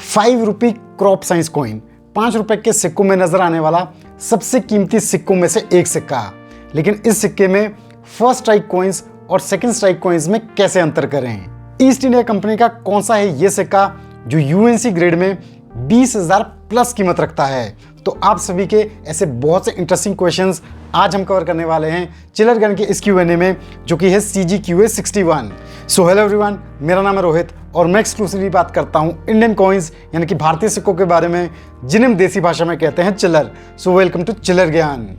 ₹5 crop science coin, ₹5 के सिक्कों में नजर आने वाला सबसे कीमती सिक्कों में से एक सिक्का। लेकिन इस सिक्के में फर्स्ट स्ट्राइक कॉइन्स और सेकंड स्ट्राइक कॉइन्स में कैसे अंतर करें? ईस्ट इंडिया कंपनी का कौन सा है ये सिक्का जो यूएनसी ग्रेड में 20,000 प्लस कीमत रखता है? तो आप सभी के ऐसे बहुत से इंटरेस्टिंग क्वेश्चंस आज हम कवर करने वाले हैं चिलर गन के इस Q&A में, जो कि है CGQA 61। सो हेलो एवरीवन, मेरा नाम है रोहित और मैं एक्सक्लूसिवली बात करता हूं इंडियन कॉइन्स यानी कि भारतीय सिक्कों के बारे में, जिन्हें हम देसी भाषा में कहते हैं chiller. So welcome to chiller Gyan.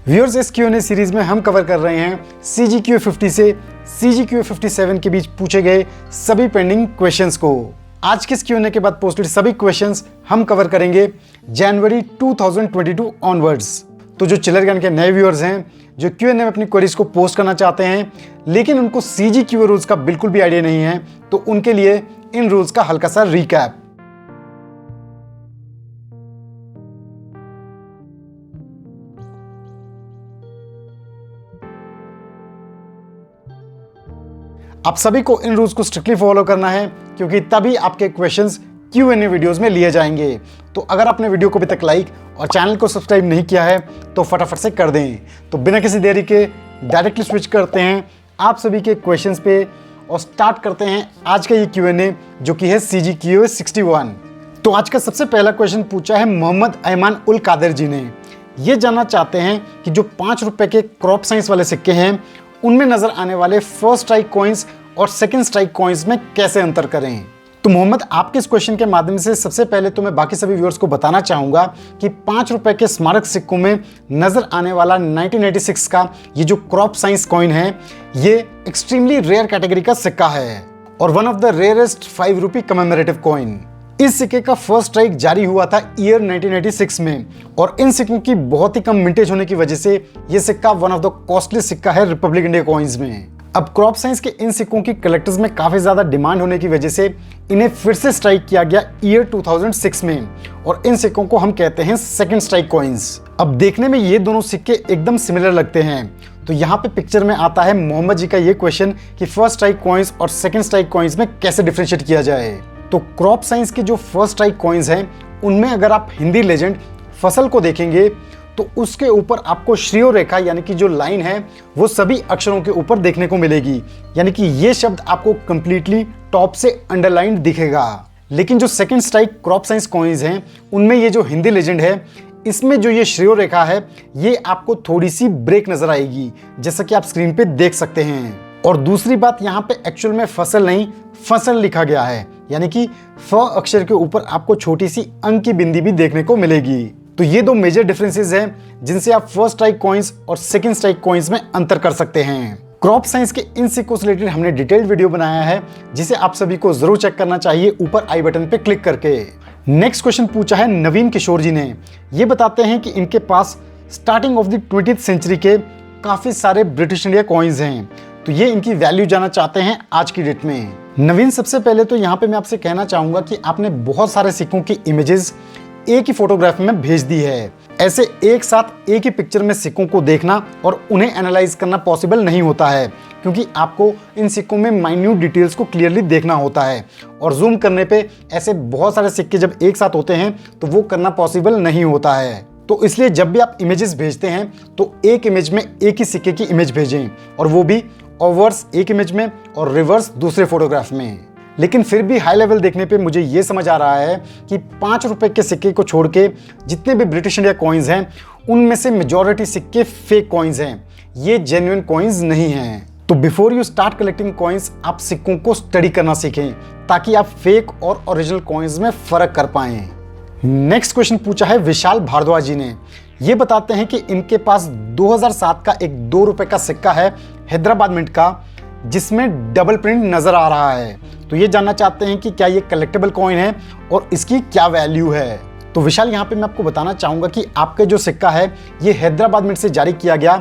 Viewers, इस Q&A सीरीज में हम कवर कर रहे हैं CGQA 50 से CGQA 57 के बीच पूछे गए सभी पेंडिंग क्वेश्चंस को। आज के इस Q&A के बाद पोस्टेड सभी क्वेश्चंस हम कवर करेंगे जनवरी 2022 ऑनवर्ड्स। तो जो चिलर ज्ञान के नए व्यूअर्स हैं, जो Q&A में अपनी क्वेरीज को पोस्ट करना चाहते हैं लेकिन उनको CGQA रूल्स का बिल्कुल भी आइडिया नहीं है, तो उनके लिए इन रूल्स का हल्का सा रिकैप। आप सभी को इन रूल्स को स्ट्रिक्टली फॉलो करना है, क्योंकि तभी आपके क्वेश्चंस Q&A वीडियोस में लिए जाएंगे। तो अगर आपने वीडियो को अभी तक लाइक और चैनल को सब्सक्राइब नहीं किया है तो फटाफट से कर दें। तो बिना किसी देरी के डायरेक्टली स्विच करते हैं आप सभी के क्वेश्चंस पे और स्टार्ट करते हैं आज का ये Q&A, जो कि है CGQA 61। तो आज का सबसे पहला क्वेश्चन पूछा है मोहम्मद ऐमान उल कादिर जी ने। ये जानना चाहते हैं कि जो ₹5 के क्रॉप साइंस वाले सिक्के हैं उनमें नजर आने वाले फर्स्ट स्ट्राइक कॉइन्स और सेकंड स्ट्राइक कॉइन्स में कैसे अंतर करें। तो मोहम्मद, आपके इस क्वेश्चन के माध्यम से सबसे पहले तो मैं बाकी सभी व्यूअर्स को बताना चाहूंगा कि ₹5 के स्मारक सिक्कों में नजर आने वाला 1986 का ये जो क्रॉप साइंस कॉइन है, ये एक्सट्रीमली रेयर कैटेगरी का सिक्का है और one of the rarest ₹5 commemorative coin. इस सिक्के का फर्स्ट स्ट्राइक जारी हुआ था ईयर 1986 में और इन सिक्कों की बहुत ही कम मिंटेज होने की वजह से ये सिक्का वन ऑफ द कॉस्टली सिक्का है रिपब्लिक इंडिया कॉइन्स में। अब क्रॉप साइंस के इन सिक्कों की कलेक्टर्स में काफी ज्यादा डिमांड होने की वजह से इन्हें फिर से स्ट्राइक किया गया ईयर 2006 में और इन सिक्कों को हम कहते हैं सेकंड स्ट्राइक कॉइन्स। अब देखने में ये दोनों सिक्के एकदम सिमिलर लगते हैं, तो यहाँ पे पिक्चर में आता है मोहम्मद जी का ये क्वेश्चन कि फर्स्ट स्ट्राइक कॉइन्स और सेकंड स्ट्राइक कॉइन्स में कैसे डिफरेंशिएट किया जाए। तो क्रॉप साइंस के जो फर्स्ट स्ट्राइक कॉइन्स हैं उनमें अगर आप हिंदी लेजेंड फसल को देखेंगे तो उसके ऊपर आपको श्रेय रेखा यानी कि जो लाइन है वो सभी अक्षरों के ऊपर देखने को मिलेगी, यानी कि ये शब्द आपको कंप्लीटली टॉप से अंडरलाइन दिखेगा। लेकिन जो second strike crop science coins हैं उनमें ये जो हिंदी लेजेंड है इसमें जो ये श्रेय रेखा है ये आपको थोड़ी सी ब्रेक नजर आएगी, जैसा कि आप स्क्रीन पे देख सकते हैं। और दूसरी बात, यहाँ पे एक्चुअल में फसल नहीं फसल लिखा गया है, यानी कि फ अक्षर के ऊपर आपको छोटी सी अंक की बिंदी भी देखने को मिलेगी। तो ये दो मेजर डिफरेंसेस हैं जिनसे आप फर्स्ट स्ट्राइक कॉइन्स और सेकंड स्ट्राइक कॉइन्स में अंतर कर सकते हैं। क्रॉप साइंस के इन सिक्कों से रिलेटेड हमने डिटेल्ड वीडियो बनाया है, जिसे आप सभी को जरूर चेक करना चाहिए ऊपर आई बटन पे क्लिक करके। नेक्स्ट क्वेश्चन पूछा है नवीन किशोर जी ने। ये बताते हैं कि इनके पास starting of the 20th century के काफी सारे ब्रिटिश इंडिया कॉइन्स हैं, तो ये इनकी वैल्यू जानना चाहते हैं आज की डेट में। नवीन, सबसे पहले तो यहाँ पे मैं आपसे कहना चाहूंगा कि आपने बहुत सारे सिक्कों की इमेजेस एक ही फोटोग्राफ में भेज दी है। ऐसे एक साथ एक ही पिक्चर में सिक्कों को देखना और उन्हें एनालाइज करना पॉसिबल नहीं होता है, क्योंकि आपको इन सिक्कों में माइन्यूट डिटेल्स को क्लियरली देखना होता है और जूम करने पे ऐसे बहुत सारे सिक्के जब एक साथ होते हैं तो वो करना पॉसिबल नहीं होता है। तो इसलिए जब भी आप इमेजेस भेजते हैं तो एक इमेज में एक ही सिक्के की इमेज भेजें, और वो भी ओवर्स एक इमेज में और रिवर्स दूसरे फोटोग्राफ में। लेकिन फिर भी हाई लेवल देखने पे मुझे ये समझ आ रहा है कि ₹5 के सिक्के को छोड़ के जितने भी ब्रिटिश इंडिया कॉइन्स हैं उनमें से मेजॉरिटी सिक्के फेक कॉइन्स हैं, ये जेन्युइन कॉइन्स नहीं हैं। तो before you start collecting coins आप सिक्कों को स्टडी करना सीखें, ताकि आप फेक और ओरिजिनल कॉइन्स में फर्क कर पाएं। नेक्स्ट क्वेश्चन पूछा है विशाल भारद्वाज जी ने। ये बताते हैं कि इनके पास 2007 का एक ₹2 का सिक्का है हैदराबाद मिंट का, जिसमें डबल प्रिंट नजर आ रहा है। तो ये जानना चाहते हैं कि क्या ये कलेक्टेबल कॉइन है और इसकी क्या वैल्यू है। तो विशाल, यहाँ पे मैं आपको बताना चाहूंगा कि आपके जो सिक्का है ये हैदराबाद मिंट से जारी किया गया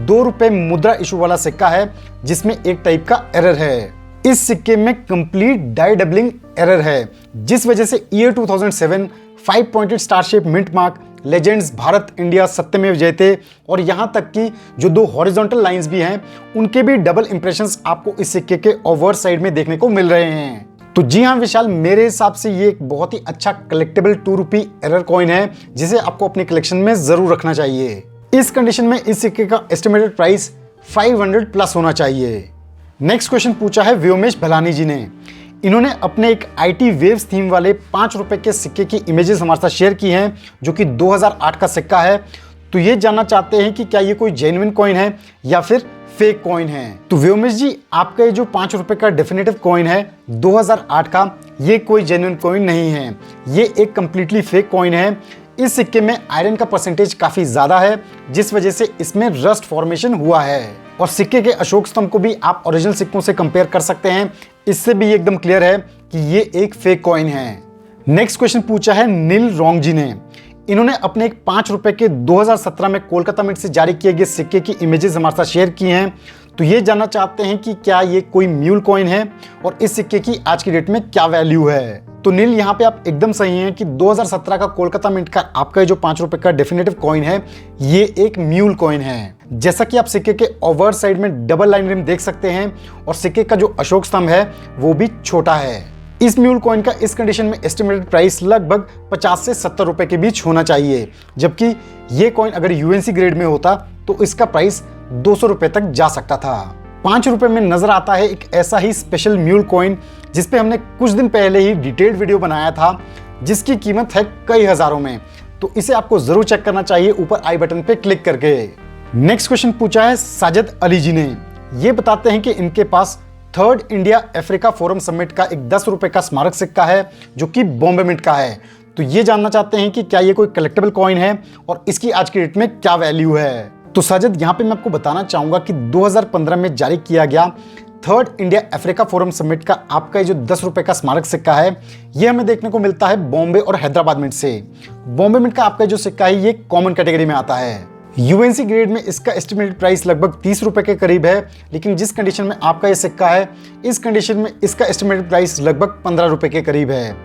₹2 मुद्रा इशू वाला सिक्का है, जिसमें एक टाइप का एरर है। इस सिक्के में कंप्लीट डाई डबलिंग एरर है, जिस वजह से year 2007 5 pointed star shape mint mark, legends, Bharat, India, Satyamev Jayate और यहां तक कि जो 2 हॉरिजॉन्टल लाइंस भी हैं उनके भी डबल इंप्रेशंस आपको इस सिक्के के ओवर साइड में देखने को मिल रहे हैं। तो जी हाँ विशाल, मेरे हिसाब से ये एक बहुत ही अच्छा कलेक्टेबल 2 रुपी एरर कॉइन है जिसे आपको अपनी कलेक्शन में जरूर रखना चाहिए। इस कंडीशन में इस सिक्के का एस्टिमेटेड प्राइस 500 प्लस होना चाहिए। नेक्स्ट क्वेश्चन पूछा है व्योमेश भलानी जी ने। इन्होंने अपने एक IT वेव्स थीम वाले 5 रुपए के सिक्के की इमेजेस हमारे साथ शेयर की हैं जो कि 2008 का सिक्का है। तो ये जानना चाहते हैं कि क्या ये कोई जेन्युइन कॉइन है या फिर फेक कॉइन है। तो व्योमेश जी, आपका ये जो 5 रुपए का डेफिनेटिव कॉइन है 2008 का, ये कोई जेन्युइन कॉइन नहीं है, ये एक कंप्लीटली फेक कॉइन है। इस सिक्के में आयरन का परसेंटेज काफी ज्यादा है जिस वजह से इसमें रस्ट फॉर्मेशन हुआ है और सिक्के के अशोक स्तंभ को भी आप ओरिजिनल सिक्कों से कंपेयर कर सकते हैं। इससे भी एकदम क्लियर है कि ये एक फेक कॉइन है। नेक्स्ट क्वेश्चन पूछा है नील रोंग जी ने। इन्होंने अपने एक 5 रुपए के 2017 में कोलकाता मिंट से जारी किए गए सिक्के की इमेजेस हमारे साथ शेयर की हैं। तो ये जानना चाहते हैं कि क्या ये कोई म्यूल कॉइन है और इस सिक्के की आज की डेट में क्या वैल्यू है। तो नील, यहाँ पे आप एकदम सही हैं कि 2017 का कोलकाता मिंट का आपका जो 5 रुपए का डेफिनेटिव कॉइन है ये एक म्यूल कॉइन है। जैसा कि आप सिक्के के ओवर साइड में डबल लाइन रिम देख सकते हैं और सिक्के का जो अशोक स्तंभ है वो भी छोटा है। इस म्यूल कॉइन का इस कंडीशन में एस्टिमेटेड प्राइस लगभग 50 से 70 रुपए के बीच होना चाहिए, जबकि ये कॉइन अगर यूएनसी ग्रेड में होता तो इसका प्राइस 200 रुपए तक जा सकता था। 5 रुपए में नजर आता है एक ऐसा ही स्पेशल म्यूल कॉइन जिसपे हमने कुछ दिन पहले ही डिटेल्ड वीडियो बनाया था जिसकी कीमत है कई हजारों में। तो इसे आपको जरूर चेक करना चाहिए ऊपर आई बटन पे क्लिक करके। नेक्स्ट क्वेश्चन पूछा है साजिद अली जी ने। ये बताते हैं कि इनके पास 3rd India Africa forum summit का एक 10 रुपए का स्मारक सिक्का है जो कि बॉम्बे मिंट का है। तो ये जानना चाहते हैं कि क्या ये कोई कलेक्टेबल कॉइन है और इसकी आज की डेट में क्या वैल्यू है। तो साजिद, यहाँ पे मैं आपको बताना चाहूंगा कि 2015 में जारी किया गया 3rd India Africa forum summit का आपका ये जो 10 रुपए का स्मारक सिक्का है ये हमें देखने को मिलता है बॉम्बे और हैदराबाद मिंट से। बॉम्बे मिंट का आपका जो सिक्का है ये कॉमन कैटेगरी में आता है। यूएनसी ग्रेड में इसका एस्टिमेटेड प्राइस लगभग 30 रुपए के करीब है, लेकिन जिस कंडीशन में आपका ये सिक्का है इस कंडीशन में इसका एस्टिमेटेड प्राइस लगभग 15 रुपए के करीब है।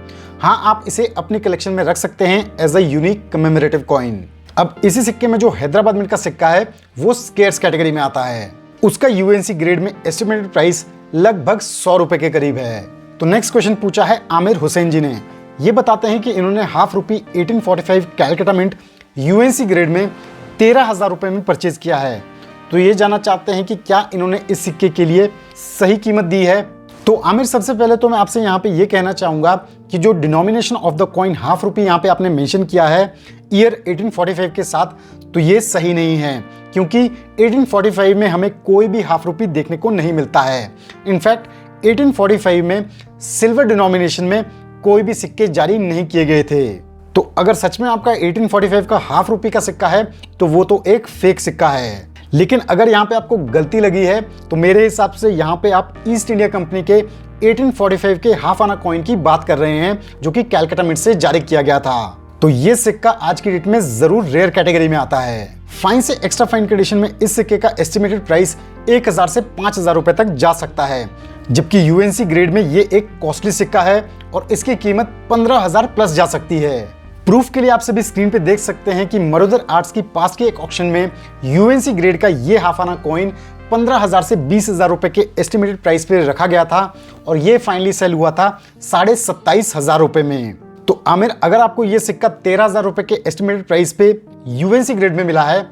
हाँ, आप इसे अपनी कलेक्शन में रख सकते हैं as a unique commemorative coin. अब इसी सिक्के में जो हैदराबाद मिंट का सिक्का है वो स्केर्स कैटेगरी में आता है। उसका यूएनसी ग्रेड में एस्टिमेटेड प्राइस लगभग 100 रुपए के करीब है। तो नेक्स्ट क्वेश्चन पूछा है आमिर हुसैन जी ने। ये बताते हैं कि इन्होंने हाफ रुपी 1845 कैलकाटा मिंट यूएनसी ग्रेड में 13,000 रुपए में परचेज किया है। तो ये जानना चाहते हैं कि क्या इन्होंने इस सिक्के के लिए सही कीमत दी है। तो आमिर, सबसे पहले तो मैं आपसे यहाँ पे ये कहना चाहूंगा कि जो denomination of the coin half rupee यहाँ पे आपने मेंशन किया है ईयर 1845 के साथ, तो ये सही नहीं है क्योंकि 1845 में हमें कोई भी हाफ रुपी देखने को नहीं मिलता है। इनफैक्ट 1845 में सिल्वर डिनोमिनेशन में कोई भी सिक्के जारी नहीं किए गए थे। तो अगर सच में आपका 1845 का हाफ रुपी का सिक्का है तो वो तो एक फेक सिक्का है। लेकिन अगर यहाँ पे आपको गलती लगी है तो मेरे हिसाब से यहाँ पे आप ईस्ट इंडिया कंपनी के 1845 के हाफ आना कॉइन की बात कर रहे हैं जो कि कैलकाटा मिंट से जारी किया गया था। तो ये सिक्का आज की डेट में जरूर रेयर कैटेगरी में आता है। फाइन से एक्स्ट्रा फाइन कंडीशन में इस सिक्के का एस्टिमेटेड प्राइस 1000 से 5000 रुपए तक जा सकता है, जबकि यूएनसी ग्रेड में ये एक कॉस्टली सिक्का है और इसकी कीमत 15,000 प्लस जा सकती है। प्रूफ के लिए आप सभी स्क्रीन पे देख सकते हैं कि मरुधर आर्ट्स की पास के एक ऑक्शन में यूएनसी ग्रेड का ये हाफ आना कॉइन 15,000 से 20,000 रुपए के एस्टिमेटेड प्राइस पे रखा गया था और ये फाइनली सेल हुआ था 27,500 रुपए में। तो आमिर, अगर आपको ये सिक्का 13,000 रुपए के एस्टिमेटेड प्राइस पे यूएनसी ग्रेड में मिला है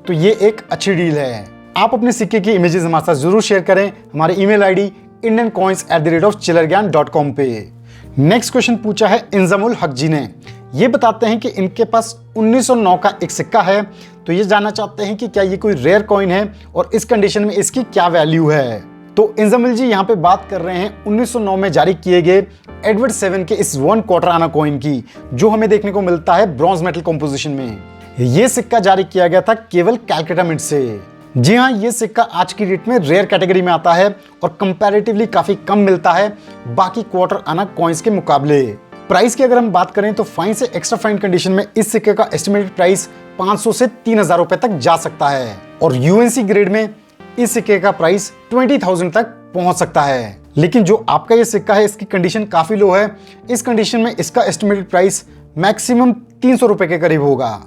तो ये एक अच्छी डील है। आप अपने सिक्के की इमेजेस हमारे साथ जरूर शेयर करें हमारे ईमेल आईडी indiancoins@chilargyan.com पे। नेक्स्ट क्वेश्चन पूछा है इंजमुल हक जी ने। ये बताते हैं कि इनके पास 1909 का एक सिक्का है। तो ये जानना चाहते हैं कि क्या ये कोई रेयर कॉइन है और इस कंडीशन में इसकी क्या वैल्यू है। तो इंजमुल जी यहाँ पे बात कर रहे हैं 1909 में जारी किए गए एडवर्ड 7 के इस 1 क्वार्टर आना कॉइन की, जो हमें देखने को मिलता है ब्रॉन्ज मेटल कॉम्पोजिशन में। ये सिक्का जारी किया गया था केवल कैलकाटा मिंट से। जी हाँ, ये सिक्का आज की डेट में रेयर कैटेगरी में आता है और कंपैरेटिवली काफी कम मिलता है बाकी क्वार्टर आना कॉइन्स के मुकाबले। प्राइस की अगर हम बात करें तो फाइन से एक्स्ट्रा फाइन कंडीशन में इस सिक्के का एस्टिमेटेड प्राइस 500 से 3,000 रुपए तक जा सकता है और यूएनसी ग्रेड में इस सिक्के का प्राइस 20,000 तक पहुंच सकता है। लेकिन जो आपका ये सिक्का है इसकी कंडीशन काफ़ी लो है। इस कंडीशन में इसका एस्टिमेटेड प्राइस मैक्सिमम 300 रुपए के करीब होगा।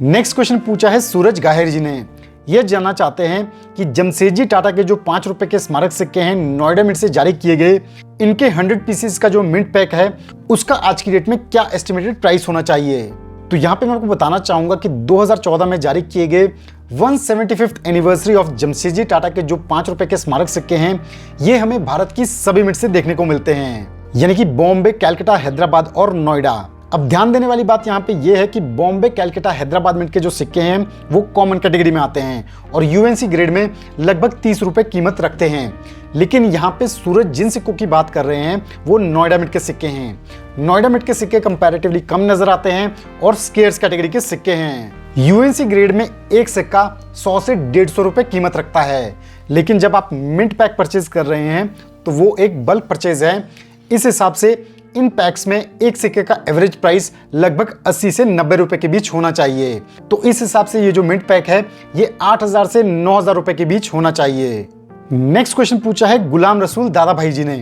नेक्स्ट क्वेश्चन पूछा है सूरज गाहिर जी ने। यह जानना चाहते हैं कि जमशेदजी टाटा के जो 5 रुपए के स्मारक सिक्के हैं नोएडा मिंट से जारी किए गए, इनके 100 पीसेस का जो मिंट पैक है उसका आज की डेट में क्या एस्टिमेटेड प्राइस होना चाहिए। तो यहाँ पे मैं आपको बताना चाहूंगा कि 2014 में जारी किए गए 175th anniversary of Jamshedji Tata के जो 5 रुपए के स्मारक सिक्के हैं ये हमें भारत की सभी मिंट से देखने को मिलते हैं, यानी कि बॉम्बे, कलकत्ता, हैदराबाद और नोएडा। अब ध्यान देने वाली बात यहाँ पे ये है कि बॉम्बे, कलकत्ता, हैदराबाद मिंट के जो सिक्के हैं वो कॉमन कैटेगरी में आते हैं और यूएनसी ग्रेड में लगभग 30 रुपए कीमत रखते हैं। लेकिन यहाँ पे सूरज जिन सिक्कों की बात कर रहे हैं वो नोएडा मिंट के सिक्के हैं। नोएडा मिंट के सिक्के कंपैरेटिवली कम नजर आते हैं और स्केर्स कैटेगरी के सिक्के हैं। यूएनसी ग्रेड में एक सिक्का 100 से 150 रुपए कीमत रखता है, लेकिन जब आप मिंट पैक परचेज कर रहे हैं तो वो एक बल्क परचेज है। इस हिसाब से इन पैक्स में एक सिक्के का एवरेज प्राइस लगभग 80 से 90 रुपए के बीच होना चाहिए। तो इस हिसाब से ये जो मिंट पैक है ये 8000 से 9000 रुपए के बीच होना चाहिए। नेक्स्ट क्वेश्चन पूछा है गुलाम रसूल दादा भाई जी ने।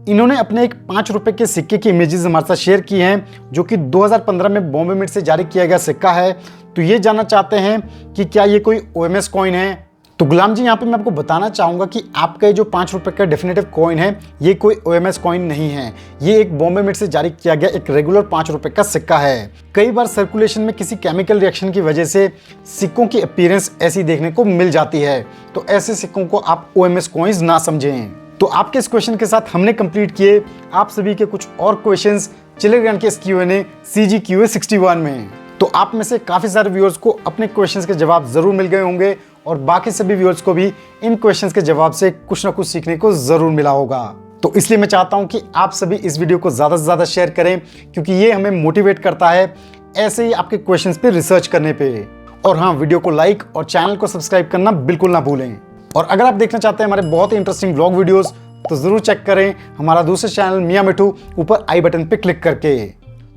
इन्होंने अपने एक 5 रुपए के सिक्के की इमेजेस हमारे साथ शेयर की हैं जो कि 2015 में बॉम्बे मिंट से जारी किया गया सिक्का है। तो ये जानना चाहते हैं कि क्या ये कोई OMS कॉइन है। तो गुलाम जी यहाँ पे मैं आपको बताना चाहूंगा कि आपका जो 5 रुपए का डेफिनेटिव कॉइन है ये कोई OMS कॉइन नहीं है। ये एक बॉम्बे मिंट से जारी किया गया एक रेगुलर 5 रुपए का सिक्का है। कई बार सर्कुलेशन में किसी केमिकल रिएक्शन की वजह से सिक्कों की अपीयरेंस ऐसी देखने को मिल जाती है, तो ऐसे सिक्कों को आप OMS कॉइन्स ना समझें। तो आपके इस क्वेश्चन के साथ हमने कंप्लीट किए आप सभी के कुछ और क्वेश्चंस चिलर ज्ञान के इस Q&A CGQA 61 में। तो आप में से काफ़ी सारे व्यूअर्स को अपने क्वेश्चंस के जवाब ज़रूर मिल गए होंगे और बाकी सभी व्यूअर्स को भी इन क्वेश्चंस के जवाब से कुछ ना कुछ सीखने को ज़रूर मिला होगा। तो इसलिए मैं चाहता हूं कि आप सभी इस वीडियो को ज़्यादा से ज़्यादा शेयर करें, क्योंकि ये हमें मोटिवेट करता है ऐसे ही आपके क्वेश्चंस पे रिसर्च करने पे। और हाँ, वीडियो को लाइक और चैनल को सब्सक्राइब करना बिल्कुल ना भूलें। और अगर आप देखना चाहते हैं हमारे बहुत ही इंटरेस्टिंग व्लॉग वीडियोज़ तो ज़रूर चेक करें हमारा दूसरा चैनल मियां मिठू ऊपर आई बटन पर क्लिक करके।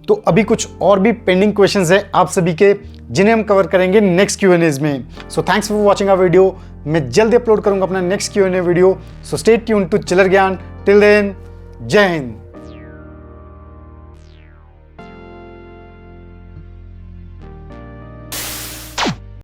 तो अभी कुछ और भी पेंडिंग क्वेश्चंस हैं आप सभी के जिन्हें हम कवर करेंगे नेक्स्ट Q&As में। So thanks for watching our video. मैं जल्दी अपलोड करूंगा अपना next Q&A video. So stay tuned to chiller Gyan. Till then, Jai Hind.